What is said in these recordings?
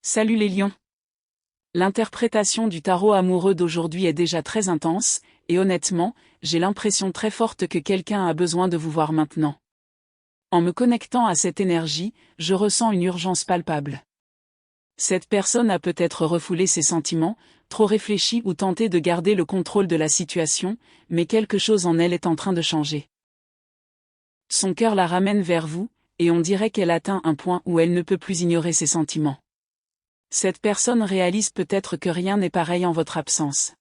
Salut les lions. L'interprétation du tarot amoureux d'aujourd'hui est déjà très intense, et honnêtement, j'ai l'impression très forte que quelqu'un a besoin de vous voir maintenant. En me connectant à cette énergie, je ressens une urgence palpable. Cette personne a peut-être refoulé ses sentiments, trop réfléchi ou tenté de garder le contrôle de la situation, mais quelque chose en elle est en train de changer. Son cœur la ramène vers vous, et on dirait qu'elle atteint un point où elle ne peut plus ignorer ses sentiments. Cette personne réalise peut-être que rien n'est pareil en votre absence.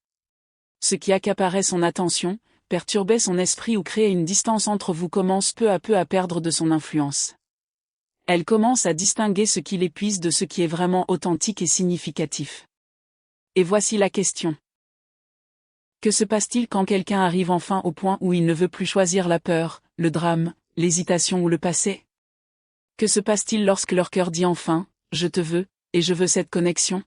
Ce qui accaparait son attention, perturbait son esprit ou créait une distance entre vous commence peu à peu à perdre de son influence. Elle commence à distinguer ce qui l'épuise de ce qui est vraiment authentique et significatif. Et voici la question. Que se passe-t-il quand quelqu'un arrive enfin au point où il ne veut plus choisir la peur, le drame, l'hésitation ou le passé? Que se passe-t-il lorsque leur cœur dit enfin « Je te veux » et « Je veux cette connexion » ?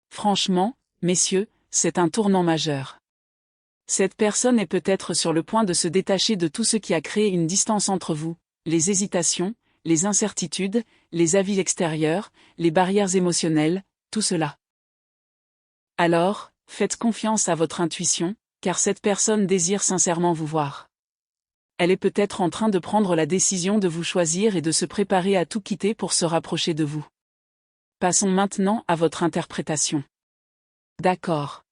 Franchement, messieurs, c'est un tournant majeur. Cette personne est peut-être sur le point de se détacher de tout ce qui a créé une distance entre vous, les hésitations, les incertitudes, les avis extérieurs, les barrières émotionnelles, tout cela. Alors, faites confiance à votre intuition, car cette personne désire sincèrement vous voir. Elle est peut-être en train de prendre la décision de vous choisir et de se préparer à tout quitter pour se rapprocher de vous. Passons maintenant à votre interprétation. D'accord.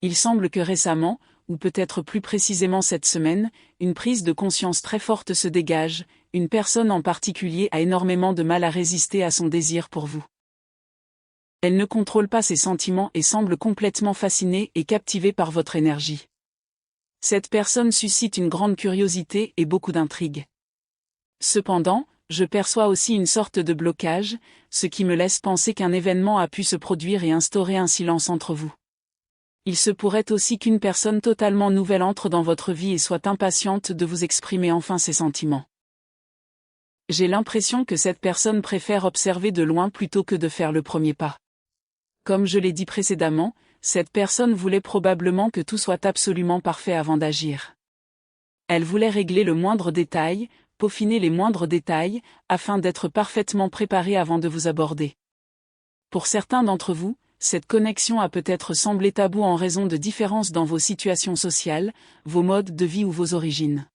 Il semble que récemment, ou peut-être plus précisément cette semaine, une prise de conscience très forte se dégage, une personne en particulier a énormément de mal à résister à son désir pour vous. Elle ne contrôle pas ses sentiments et semble complètement fascinée et captivée par votre énergie. Cette personne suscite une grande curiosité et beaucoup d'intrigue. Cependant, je perçois aussi une sorte de blocage, ce qui me laisse penser qu'un événement a pu se produire et instaurer un silence entre vous. Il se pourrait aussi qu'une personne totalement nouvelle entre dans votre vie et soit impatiente de vous exprimer enfin ses sentiments. J'ai l'impression que cette personne préfère observer de loin plutôt que de faire le premier pas. Comme je l'ai dit précédemment, cette personne voulait probablement que tout soit absolument parfait avant d'agir. Elle voulait régler le moindre détail, peaufiner les moindres détails, afin d'être parfaitement préparée avant de vous aborder. Pour certains d'entre vous, cette connexion a peut-être semblé taboue en raison de différences dans vos situations sociales, vos modes de vie ou vos origines.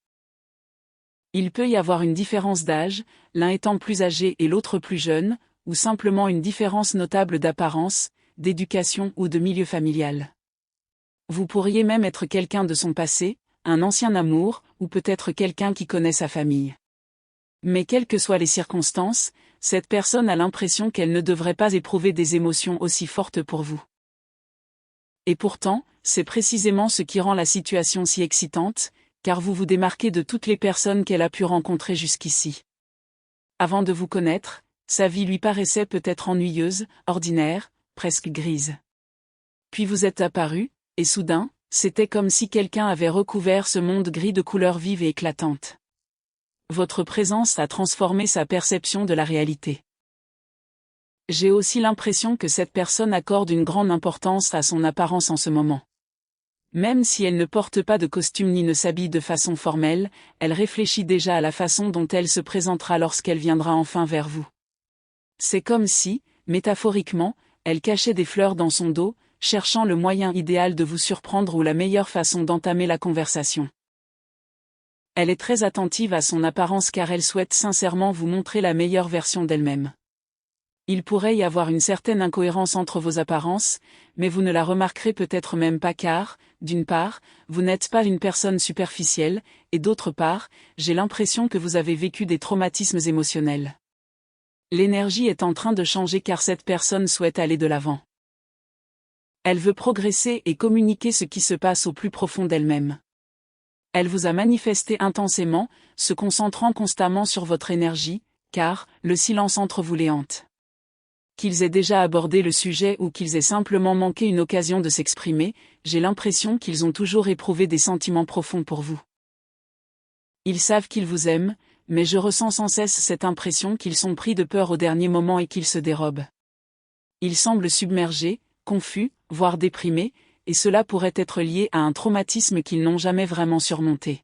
Il peut y avoir une différence d'âge, l'un étant plus âgé et l'autre plus jeune, ou simplement une différence notable d'apparence, d'éducation ou de milieu familial. Vous pourriez même être quelqu'un de son passé, un ancien amour, ou peut-être quelqu'un qui connaît sa famille. Mais quelles que soient les circonstances, cette personne a l'impression qu'elle ne devrait pas éprouver des émotions aussi fortes pour vous. Et pourtant, c'est précisément ce qui rend la situation si excitante, car vous vous démarquez de toutes les personnes qu'elle a pu rencontrer jusqu'ici. Avant de vous connaître, sa vie lui paraissait peut-être ennuyeuse, ordinaire, presque grise. Puis vous êtes apparu, et soudain, c'était comme si quelqu'un avait recouvert ce monde gris de couleurs vives et éclatantes. Votre présence a transformé sa perception de la réalité. J'ai aussi l'impression que cette personne accorde une grande importance à son apparence en ce moment. Même si elle ne porte pas de costume ni ne s'habille de façon formelle, elle réfléchit déjà à la façon dont elle se présentera lorsqu'elle viendra enfin vers vous. C'est comme si, métaphoriquement, elle cachait des fleurs dans son dos, cherchant le moyen idéal de vous surprendre ou la meilleure façon d'entamer la conversation. Elle est très attentive à son apparence car elle souhaite sincèrement vous montrer la meilleure version d'elle-même. Il pourrait y avoir une certaine incohérence entre vos apparences, mais vous ne la remarquerez peut-être même pas car, d'une part, vous n'êtes pas une personne superficielle, et d'autre part, j'ai l'impression que vous avez vécu des traumatismes émotionnels. L'énergie est en train de changer car cette personne souhaite aller de l'avant. Elle veut progresser et communiquer ce qui se passe au plus profond d'elle-même. Elle vous a manifesté intensément, se concentrant constamment sur votre énergie, car le silence entre vous les hante. Qu'ils aient déjà abordé le sujet ou qu'ils aient simplement manqué une occasion de s'exprimer, j'ai l'impression qu'ils ont toujours éprouvé des sentiments profonds pour vous. Ils savent qu'ils vous aiment, mais je ressens sans cesse cette impression qu'ils sont pris de peur au dernier moment et qu'ils se dérobent. Ils semblent submergés, confus, voire déprimés, et cela pourrait être lié à un traumatisme qu'ils n'ont jamais vraiment surmonté.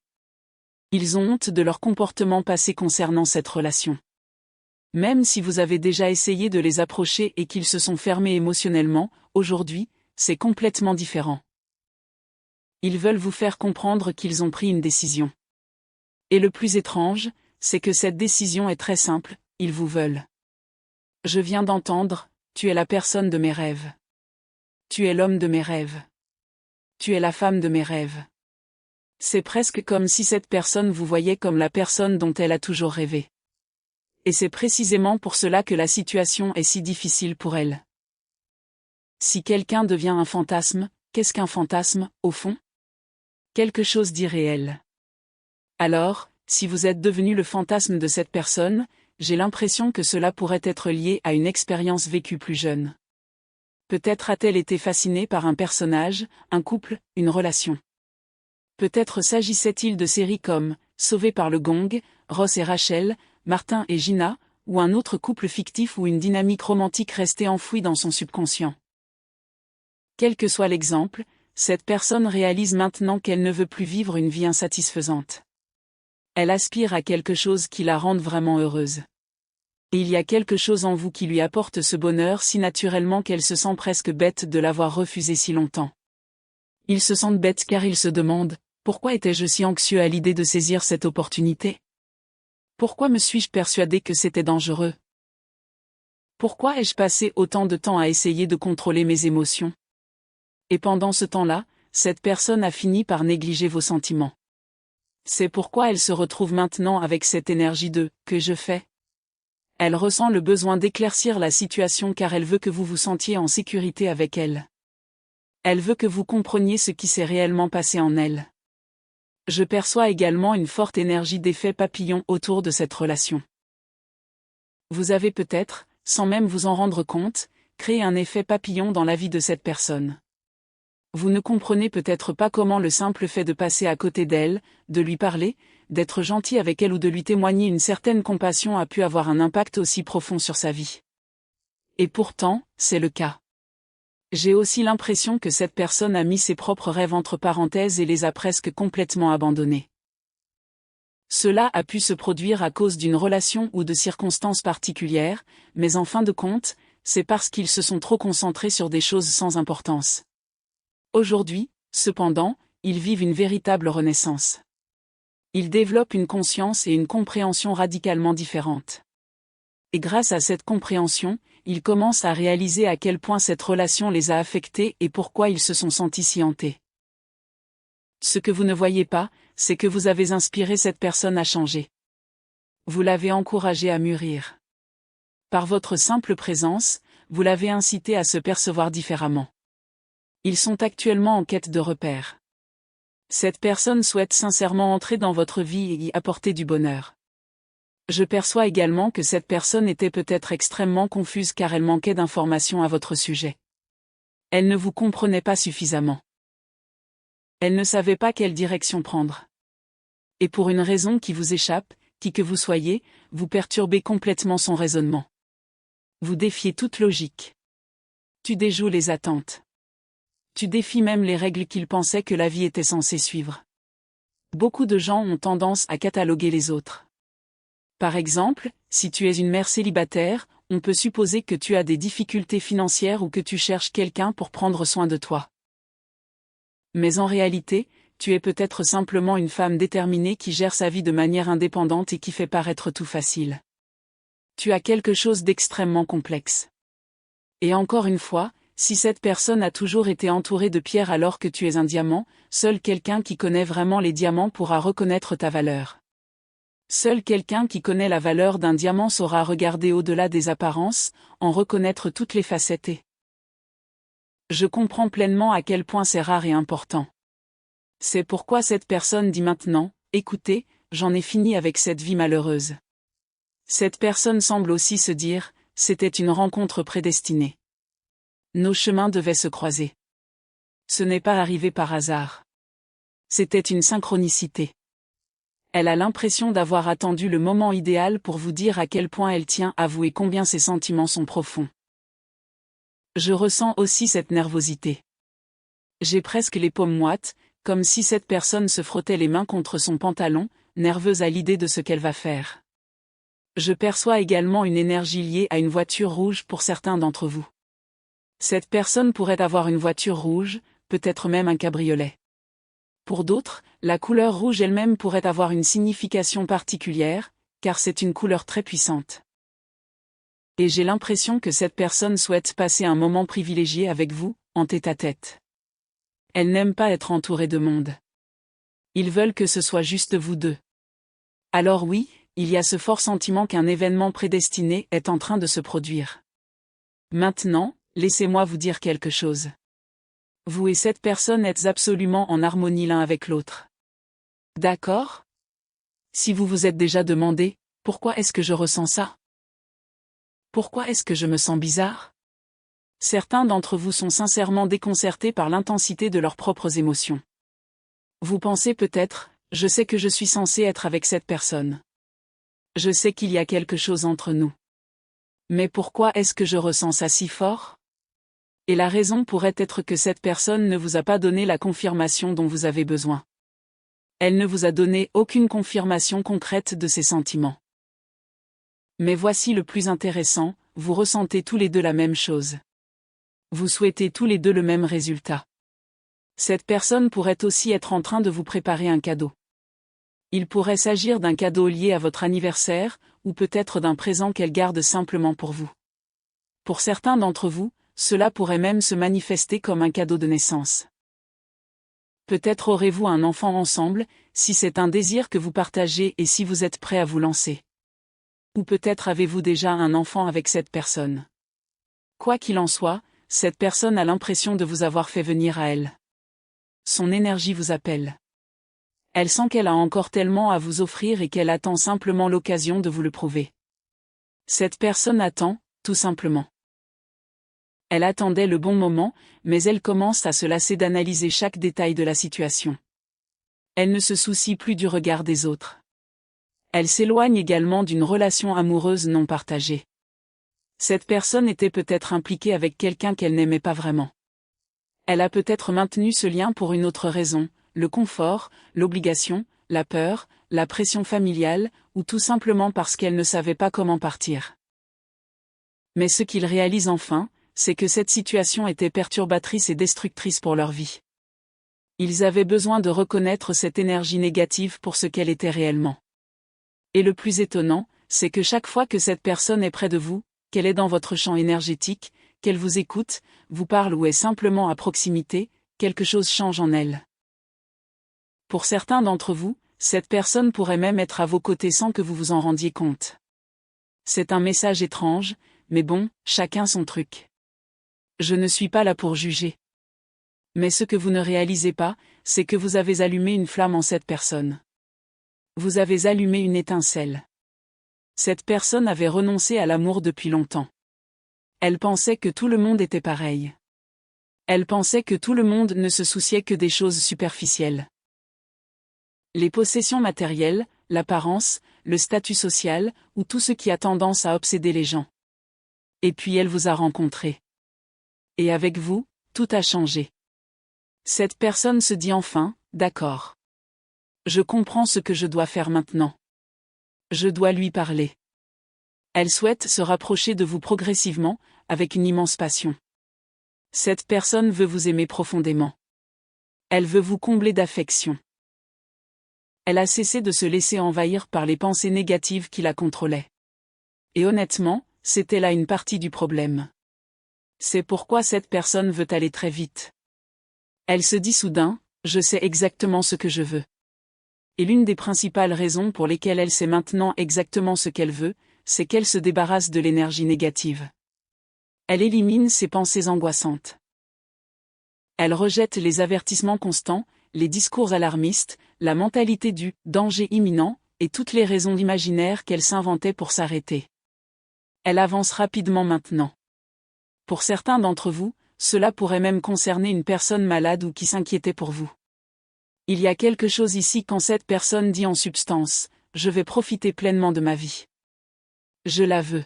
Ils ont honte de leur comportement passé concernant cette relation. Même si vous avez déjà essayé de les approcher et qu'ils se sont fermés émotionnellement, aujourd'hui, c'est complètement différent. Ils veulent vous faire comprendre qu'ils ont pris une décision. Et le plus étrange, c'est que cette décision est très simple, ils vous veulent. Je viens d'entendre, tu es la personne de mes rêves. Tu es l'homme de mes rêves. Tu es la femme de mes rêves. C'est presque comme si cette personne vous voyait comme la personne dont elle a toujours rêvé. Et c'est précisément pour cela que la situation est si difficile pour elle. Si quelqu'un devient un fantasme, qu'est-ce qu'un fantasme, au fond? Quelque chose d'irréel. Alors, si vous êtes devenu le fantasme de cette personne, j'ai l'impression que cela pourrait être lié à une expérience vécue plus jeune. Peut-être a-t-elle été fascinée par un personnage, un couple, une relation. Peut-être s'agissait-il de séries comme Sauvés par le Gong, Ross et Rachel, Martin et Gina, ou un autre couple fictif ou une dynamique romantique restée enfouie dans son subconscient. Quel que soit l'exemple, cette personne réalise maintenant qu'elle ne veut plus vivre une vie insatisfaisante. Elle aspire à quelque chose qui la rende vraiment heureuse. Et il y a quelque chose en vous qui lui apporte ce bonheur si naturellement qu'elle se sent presque bête de l'avoir refusé si longtemps. Ils se sentent bêtes car ils se demandent, pourquoi étais-je si anxieux à l'idée de saisir cette opportunité? Pourquoi me suis-je persuadé que c'était dangereux? Pourquoi ai-je passé autant de temps à essayer de contrôler mes émotions? Et pendant ce temps-là, cette personne a fini par négliger vos sentiments. C'est pourquoi elle se retrouve maintenant avec cette énergie de « que je fais ». Elle ressent le besoin d'éclaircir la situation car elle veut que vous vous sentiez en sécurité avec elle. Elle veut que vous compreniez ce qui s'est réellement passé en elle. Je perçois également une forte énergie d'effet papillon autour de cette relation. Vous avez peut-être, sans même vous en rendre compte, créé un effet papillon dans la vie de cette personne. Vous ne comprenez peut-être pas comment le simple fait de passer à côté d'elle, de lui parler, d'être gentil avec elle ou de lui témoigner une certaine compassion a pu avoir un impact aussi profond sur sa vie. Et pourtant, c'est le cas. J'ai aussi l'impression que cette personne a mis ses propres rêves entre parenthèses et les a presque complètement abandonnés. Cela a pu se produire à cause d'une relation ou de circonstances particulières, mais en fin de compte, c'est parce qu'ils se sont trop concentrés sur des choses sans importance. Aujourd'hui, cependant, ils vivent une véritable renaissance. Ils développent une conscience et une compréhension radicalement différentes. Et grâce à cette compréhension, ils commencent à réaliser à quel point cette relation les a affectés et pourquoi ils se sont sentis si hantés. Ce que vous ne voyez pas, c'est que vous avez inspiré cette personne à changer. Vous l'avez encouragée à mûrir. Par votre simple présence, vous l'avez incité à se percevoir différemment. Ils sont actuellement en quête de repères. Cette personne souhaite sincèrement entrer dans votre vie et y apporter du bonheur. Je perçois également que cette personne était peut-être extrêmement confuse car elle manquait d'informations à votre sujet. Elle ne vous comprenait pas suffisamment. Elle ne savait pas quelle direction prendre. Et pour une raison qui vous échappe, qui que vous soyez, vous perturbez complètement son raisonnement. Vous défiez toute logique. Tu déjoues les attentes. Tu défies même les règles qu'il pensait que la vie était censée suivre. Beaucoup de gens ont tendance à cataloguer les autres. Par exemple, si tu es une mère célibataire, on peut supposer que tu as des difficultés financières ou que tu cherches quelqu'un pour prendre soin de toi. Mais en réalité, tu es peut-être simplement une femme déterminée qui gère sa vie de manière indépendante et qui fait paraître tout facile. Tu as quelque chose d'extrêmement complexe. Et encore une fois, si cette personne a toujours été entourée de pierres alors que tu es un diamant, seul quelqu'un qui connaît vraiment les diamants pourra reconnaître ta valeur. Seul quelqu'un qui connaît la valeur d'un diamant saura regarder au-delà des apparences, en reconnaître toutes les facettes et... Je comprends pleinement à quel point c'est rare et important. C'est pourquoi cette personne dit maintenant, écoutez, j'en ai fini avec cette vie malheureuse. Cette personne semble aussi se dire, c'était une rencontre prédestinée. Nos chemins devaient se croiser. Ce n'est pas arrivé par hasard. C'était une synchronicité. Elle a l'impression d'avoir attendu le moment idéal pour vous dire à quel point elle tient à vous et combien ses sentiments sont profonds. Je ressens aussi cette nervosité. J'ai presque les paumes moites, comme si cette personne se frottait les mains contre son pantalon, nerveuse à l'idée de ce qu'elle va faire. Je perçois également une énergie liée à une voiture rouge pour certains d'entre vous. Cette personne pourrait avoir une voiture rouge, peut-être même un cabriolet. Pour d'autres, la couleur rouge elle-même pourrait avoir une signification particulière, car c'est une couleur très puissante. Et j'ai l'impression que cette personne souhaite passer un moment privilégié avec vous, en tête-à-tête. Elle n'aime pas être entourée de monde. Ils veulent que ce soit juste vous deux. Alors oui, il y a ce fort sentiment qu'un événement prédestiné est en train de se produire. Maintenant, laissez-moi vous dire quelque chose. Vous et cette personne êtes absolument en harmonie l'un avec l'autre. D'accord ? Si vous vous êtes déjà demandé, pourquoi est-ce que je ressens ça ? Pourquoi est-ce que je me sens bizarre ? Certains d'entre vous sont sincèrement déconcertés par l'intensité de leurs propres émotions. Vous pensez peut-être, je sais que je suis censé être avec cette personne. Je sais qu'il y a quelque chose entre nous. Mais pourquoi est-ce que je ressens ça si fort ? Et la raison pourrait être que cette personne ne vous a pas donné la confirmation dont vous avez besoin. Elle ne vous a donné aucune confirmation concrète de ses sentiments. Mais voici le plus intéressant, vous ressentez tous les deux la même chose. Vous souhaitez tous les deux le même résultat. Cette personne pourrait aussi être en train de vous préparer un cadeau. Il pourrait s'agir d'un cadeau lié à votre anniversaire, ou peut-être d'un présent qu'elle garde simplement pour vous. Pour certains d'entre vous, cela pourrait même se manifester comme un cadeau de naissance. Peut-être aurez-vous un enfant ensemble, si c'est un désir que vous partagez et si vous êtes prêt à vous lancer. Ou peut-être avez-vous déjà un enfant avec cette personne. Quoi qu'il en soit, cette personne a l'impression de vous avoir fait venir à elle. Son énergie vous appelle. Elle sent qu'elle a encore tellement à vous offrir et qu'elle attend simplement l'occasion de vous le prouver. Cette personne attend, tout simplement. Elle attendait le bon moment, mais elle commence à se lasser d'analyser chaque détail de la situation. Elle ne se soucie plus du regard des autres. Elle s'éloigne également d'une relation amoureuse non partagée. Cette personne était peut-être impliquée avec quelqu'un qu'elle n'aimait pas vraiment. Elle a peut-être maintenu ce lien pour une autre raison, le confort, l'obligation, la peur, la pression familiale, ou tout simplement parce qu'elle ne savait pas comment partir. Mais ce qu'ils réalisent enfin, c'est que cette situation était perturbatrice et destructrice pour leur vie. Ils avaient besoin de reconnaître cette énergie négative pour ce qu'elle était réellement. Et le plus étonnant, c'est que chaque fois que cette personne est près de vous, qu'elle est dans votre champ énergétique, qu'elle vous écoute, vous parle ou est simplement à proximité, quelque chose change en elle. Pour certains d'entre vous, cette personne pourrait même être à vos côtés sans que vous vous en rendiez compte. C'est un message étrange, mais bon, chacun son truc. Je ne suis pas là pour juger. Mais ce que vous ne réalisez pas, c'est que vous avez allumé une flamme en cette personne. Vous avez allumé une étincelle. Cette personne avait renoncé à l'amour depuis longtemps. Elle pensait que tout le monde était pareil. Elle pensait que tout le monde ne se souciait que des choses superficielles. Les possessions matérielles, l'apparence, le statut social, ou tout ce qui a tendance à obséder les gens. Et puis elle vous a rencontré. Et avec vous, tout a changé. Cette personne se dit enfin, d'accord. Je comprends ce que je dois faire maintenant. Je dois lui parler. Elle souhaite se rapprocher de vous progressivement, avec une immense passion. Cette personne veut vous aimer profondément. Elle veut vous combler d'affection. Elle a cessé de se laisser envahir par les pensées négatives qui la contrôlaient. Et honnêtement, c'était là une partie du problème. C'est pourquoi cette personne veut aller très vite. Elle se dit soudain, je sais exactement ce que je veux. Et l'une des principales raisons pour lesquelles elle sait maintenant exactement ce qu'elle veut, c'est qu'elle se débarrasse de l'énergie négative. Elle élimine ses pensées angoissantes. Elle rejette les avertissements constants, les discours alarmistes, la mentalité du « danger imminent » et toutes les raisons imaginaires qu'elle s'inventait pour s'arrêter. Elle avance rapidement maintenant. Pour certains d'entre vous, cela pourrait même concerner une personne malade ou qui s'inquiétait pour vous. Il y a quelque chose ici quand cette personne dit en substance, « Je vais profiter pleinement de ma vie. Je la veux. »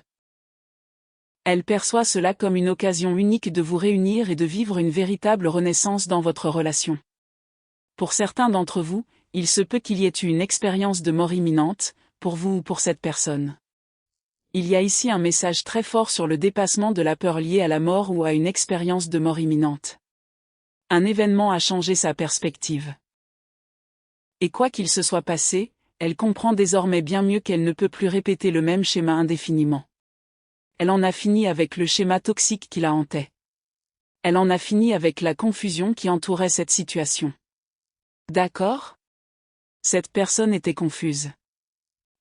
Elle perçoit cela comme une occasion unique de vous réunir et de vivre une véritable renaissance dans votre relation. Pour certains d'entre vous, il se peut qu'il y ait eu une expérience de mort imminente, pour vous ou pour cette personne. Il y a ici un message très fort sur le dépassement de la peur liée à la mort ou à une expérience de mort imminente. Un événement a changé sa perspective. Et quoi qu'il se soit passé, elle comprend désormais bien mieux qu'elle ne peut plus répéter le même schéma indéfiniment. Elle en a fini avec le schéma toxique qui la hantait. Elle en a fini avec la confusion qui entourait cette situation. D'accord ? Cette personne était confuse.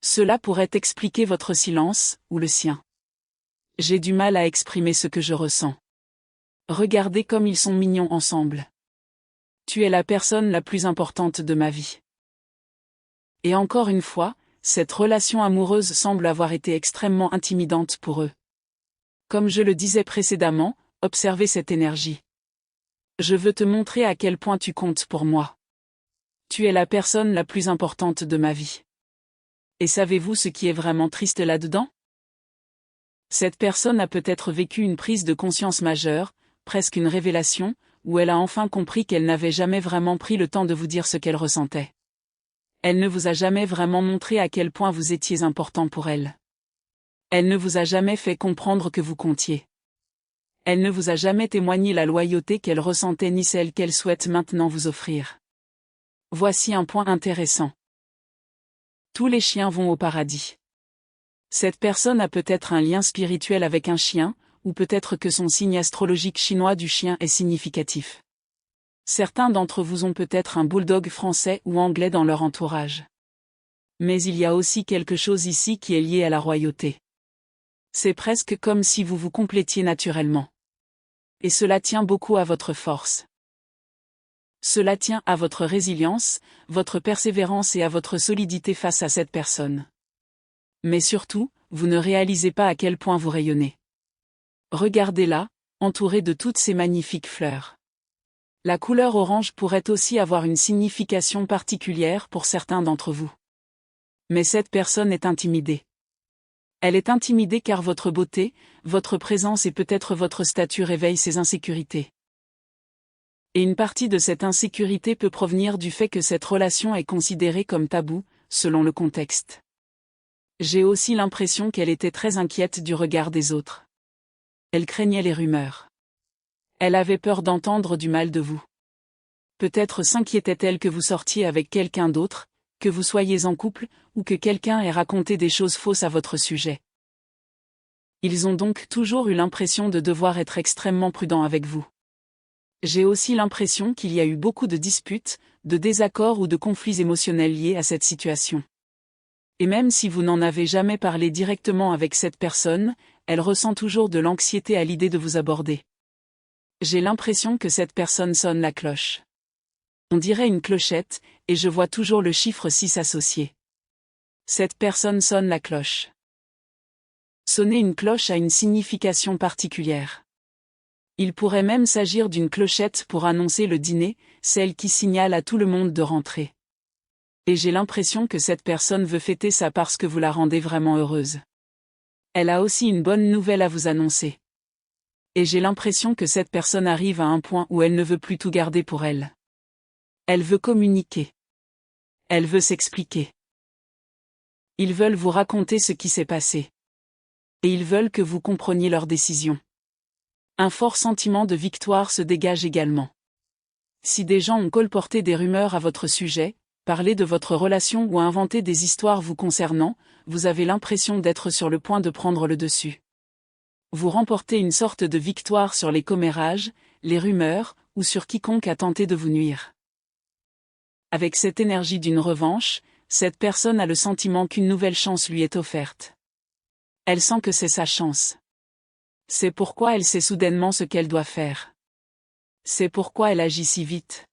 Cela pourrait expliquer votre silence, ou le sien. J'ai du mal à exprimer ce que je ressens. Regardez comme ils sont mignons ensemble. Tu es la personne la plus importante de ma vie. Et encore une fois, cette relation amoureuse semble avoir été extrêmement intimidante pour eux. Comme je le disais précédemment, observez cette énergie. Je veux te montrer à quel point tu comptes pour moi. Tu es la personne la plus importante de ma vie. Et savez-vous ce qui est vraiment triste là-dedans ? Cette personne a peut-être vécu une prise de conscience majeure, presque une révélation, où elle a enfin compris qu'elle n'avait jamais vraiment pris le temps de vous dire ce qu'elle ressentait. Elle ne vous a jamais vraiment montré à quel point vous étiez important pour elle. Elle ne vous a jamais fait comprendre que vous comptiez. Elle ne vous a jamais témoigné la loyauté qu'elle ressentait ni celle qu'elle souhaite maintenant vous offrir. Voici un point intéressant. Tous les chiens vont au paradis. Cette personne a peut-être un lien spirituel avec un chien, ou peut-être que son signe astrologique chinois du chien est significatif. Certains d'entre vous ont peut-être un bulldog français ou anglais dans leur entourage. Mais il y a aussi quelque chose ici qui est lié à la royauté. C'est presque comme si vous vous complétiez naturellement. Et cela tient beaucoup à votre force. Cela tient à votre résilience, votre persévérance et à votre solidité face à cette personne. Mais surtout, vous ne réalisez pas à quel point vous rayonnez. Regardez-la, entourée de toutes ces magnifiques fleurs. La couleur orange pourrait aussi avoir une signification particulière pour certains d'entre vous. Mais cette personne est intimidée. Elle est intimidée car votre beauté, votre présence et peut-être votre statut réveillent ses insécurités. Et une partie de cette insécurité peut provenir du fait que cette relation est considérée comme taboue, selon le contexte. J'ai aussi l'impression qu'elle était très inquiète du regard des autres. Elle craignait les rumeurs. Elle avait peur d'entendre du mal de vous. Peut-être s'inquiétait-elle que vous sortiez avec quelqu'un d'autre, que vous soyez en couple, ou que quelqu'un ait raconté des choses fausses à votre sujet. Ils ont donc toujours eu l'impression de devoir être extrêmement prudents avec vous. J'ai aussi l'impression qu'il y a eu beaucoup de disputes, de désaccords ou de conflits émotionnels liés à cette situation. Et même si vous n'en avez jamais parlé directement avec cette personne, elle ressent toujours de l'anxiété à l'idée de vous aborder. J'ai l'impression que cette personne sonne la cloche. On dirait une clochette, et je vois toujours le chiffre 6 associé. Cette personne sonne la cloche. Sonner une cloche a une signification particulière. Il pourrait même s'agir d'une clochette pour annoncer le dîner, celle qui signale à tout le monde de rentrer. Et j'ai l'impression que cette personne veut fêter ça parce que vous la rendez vraiment heureuse. Elle a aussi une bonne nouvelle à vous annoncer. Et j'ai l'impression que cette personne arrive à un point où elle ne veut plus tout garder pour elle. Elle veut communiquer. Elle veut s'expliquer. Ils veulent vous raconter ce qui s'est passé. Et ils veulent que vous compreniez leurs décisions. Un fort sentiment de victoire se dégage également. Si des gens ont colporté des rumeurs à votre sujet, parlé de votre relation ou inventé des histoires vous concernant, vous avez l'impression d'être sur le point de prendre le dessus. Vous remportez une sorte de victoire sur les commérages, les rumeurs, ou sur quiconque a tenté de vous nuire. Avec cette énergie d'une revanche, cette personne a le sentiment qu'une nouvelle chance lui est offerte. Elle sent que c'est sa chance. C'est pourquoi elle sait soudainement ce qu'elle doit faire. C'est pourquoi elle agit si vite.